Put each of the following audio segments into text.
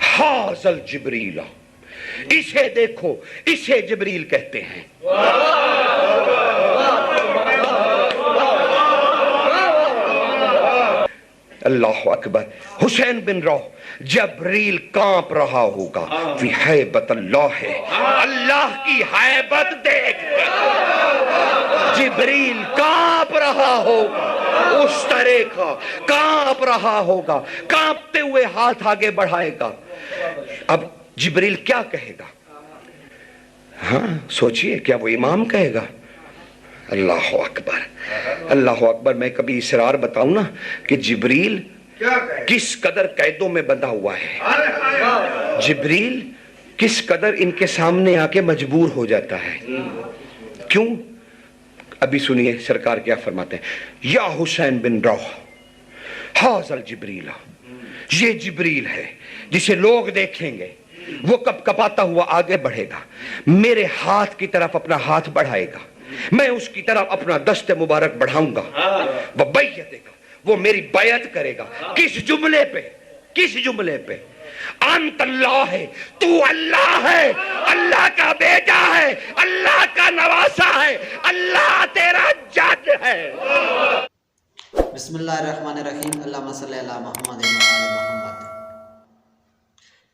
हाज़ल जिब्रील, इसे देखो, इसे जिब्रील कहते हैं। अल्लाह अकबर। हुसैन बिन रौह, जिब्रील कांप रहा होगा, फी हैबत अल्लाह है, अल्लाह की हैबत देख जिब्रील कांप रहा होगा, उस तरह का कांप रहा होगा, कांपते हुए हाथ आगे बढ़ाएगा। अब जिब्रील क्या कहेगा? हाँ सोचिए, क्या वो इमाम कहेगा? अल्लाह अकबर, अल्लाह अकबर। मैं कभी इसरार बताऊं ना कि जिब्रील किस कदर कैदों में बंधा हुआ है, जिब्रील किस कदर इनके सामने आके मजबूर हो जाता है। क्यों? अभी सुनिए सरकार क्या फरमाते हैं। या हुसैन बिन रौह, हाज़ल जिब्रील, ये जिब्रील है जिसे लोग देखेंगे, वो कब कपाता हुआ आगे बढ़ेगा, मेरे हाथ की तरफ अपना हाथ बढ़ाएगा, मैं उसकी तरफ अपना दस्त मुबारक बढ़ाऊंगा, वह बैयत देगा, वो मेरी बैयत करेगा। किस जुमले पे? किस जुमले पे? अंत अल्लाह है, तू अल्लाह है, अल्लाह का बेटा है, अल्लाह का नवासा है, अल्लाह तेरा जद है। बिस्मिल्लाहिर्रहमानिर्रहीम, अल्लाहुम्मा सल्ली अला मुहम्मद व आले मुहम्मद।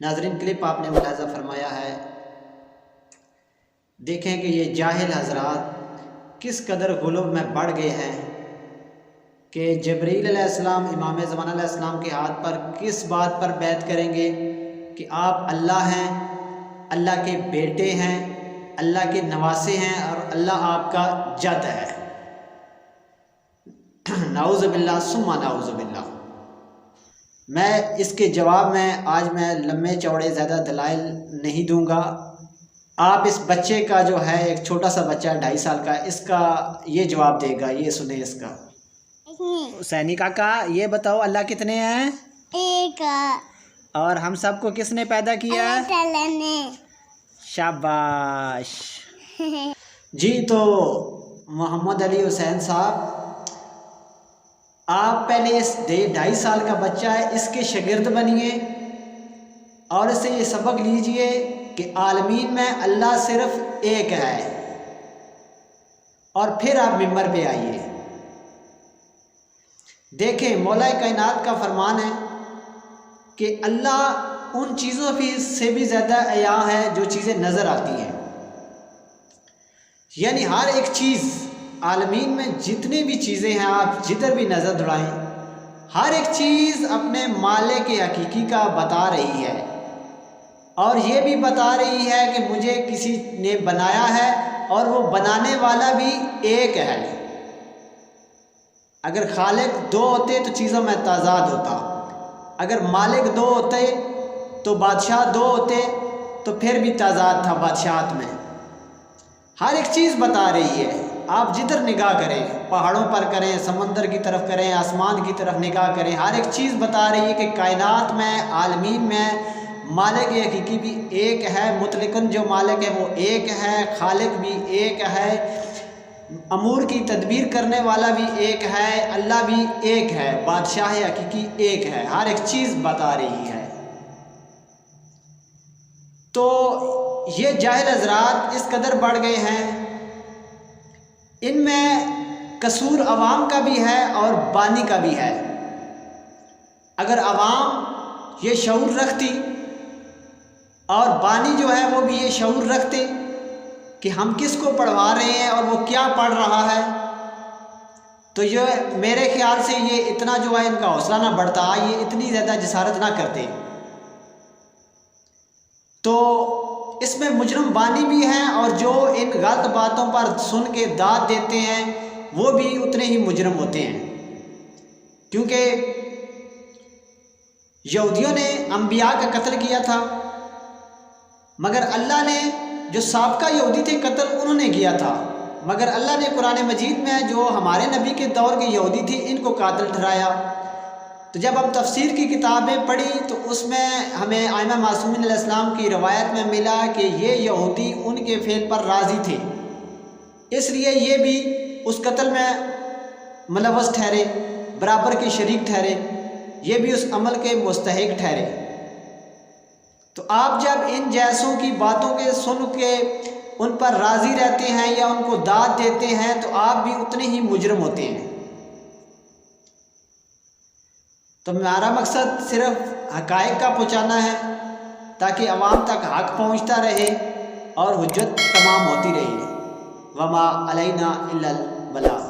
नाज़रीन, क्लिप आपने मुलाज़ा फरमाया है। देखें कि ये जाहिल हजरात किस कदर गुलूब में बढ़ गए हैं कि जिब्रील अलैहिस्सलाम इमाम ज़मान अलैहिस्सलाम के हाथ पर किस बात पर बैत करेंगे कि आप अल्लाह हैं, अल्लाह के बेटे हैं, अल्लाह के नवासे हैं और अल्लाह आपका जद है। नाऊज़ु बिल्लाह सुम्मा नाऊज़ु बिल्लाह। मैं इसके जवाब में आज मैं लम्बे चौड़े ज़्यादा दलाइल नहीं दूंगा। आप इस बच्चे का जो है, एक छोटा सा बच्चा 2.5 साल का, इसका ये जवाब देगा। ये सुने इसका। हुसैनी काका, ये बताओ अल्लाह कितने हैं? एक। और हम सबको किसने पैदा किया? अल्लाह ताला ने। शाबाश। जी, तो मोहम्मद अली हुसैन साहब, आप पहले इस 2.5 साल का बच्चा है, इसके शागिर्द बनिए और इससे ये सबक लीजिए कि आलमीन में अल्लाह सिर्फ एक है, और फिर आप मिंबर पे आइए। देखें, मौला कायनात का फरमान है कि अल्लाह उन चीज़ों से भी ज़्यादा अया है जो चीज़ें नज़र आती हैं। यानी हर एक चीज़ आलमीन में जितनी भी चीज़ें हैं, आप जिधर भी नज़र दौड़ाएं, हर एक चीज़ अपने मालिक के हकीकी का बता रही है, और ये भी बता रही है कि मुझे किसी ने बनाया है और वो बनाने वाला भी एक है। अगर खालिक 2 होते तो चीज़ों में ताज़ाद होता, अगर मालिक 2 होते तो बादशाह 2 होते तो फिर भी ताज़ाद था बादशाहत में। हर एक चीज़ बता रही है। आप जिधर निगाह करें, पहाड़ों पर करें, समंदर की तरफ करें, आसमान की तरफ निगाह करें, हर एक चीज़ बता रही है कि कायनात में, आलमीन में मालिक हकीकी भी एक है, मुतलकन जो मालिक है वो एक है, खालिक भी एक है, अमूर की तदबीर करने वाला भी एक है, अल्लाह भी एक है, बादशाह हकीकी एक है। हर एक चीज़ बता रही है। तो ये जाहिल हज़रात इस कदर बढ़ गए हैं, इनमें कसूर अवाम का भी है और बानी का भी है। अगर अवाम ये शऊर रखती और बानी जो है वो भी ये शऊर रखते कि हम किसको पढ़वा रहे हैं और वो क्या पढ़ रहा है, तो ये मेरे ख्याल से ये इतना जो है इनका हौसला ना बढ़ता, ये इतनी ज़्यादा जिसारत ना करते। तो इसमें मुजरम बानी भी हैं और जो इन गलत बातों पर सुन के दाद देते हैं वो भी उतने ही मुजरम होते हैं। क्योंकि यहूदियों ने अंबिया का कत्ल किया था, मगर अल्लाह ने जो साबका यहूदी थे कत्ल उन्होंने किया था, मगर अल्लाह ने कुरान मजीद में जो हमारे नबी के दौर के यहूदी थी इनको कातिल ठहराया। तो जब हम तफसीर की किताबें पढ़ी तो उसमें हमें आइमा मासूमीन अलैहिस्सलाम की रवायत में मिला कि ये यहूदी उनके फेल पर राज़ी थे, इसलिए ये भी उस कत्ल में मुलव्वस ठहरे, बराबर के शरीक ठहरे। یہ بھی اس عمل کے مستحق ٹھہرے۔ تو آپ جب ان جیسوں کی باتوں کے سن کے ان پر راضی رہتے ہیں یا ان کو داد دیتے ہیں تو آپ بھی اتنے ہی مجرم ہوتے ہیں۔ تو ہمارا مقصد صرف حقائق کا پہنچانا ہے تاکہ عوام تک حق پہنچتا رہے اور حجت تمام ہوتی رہے۔ وما علینا الا البلاغ۔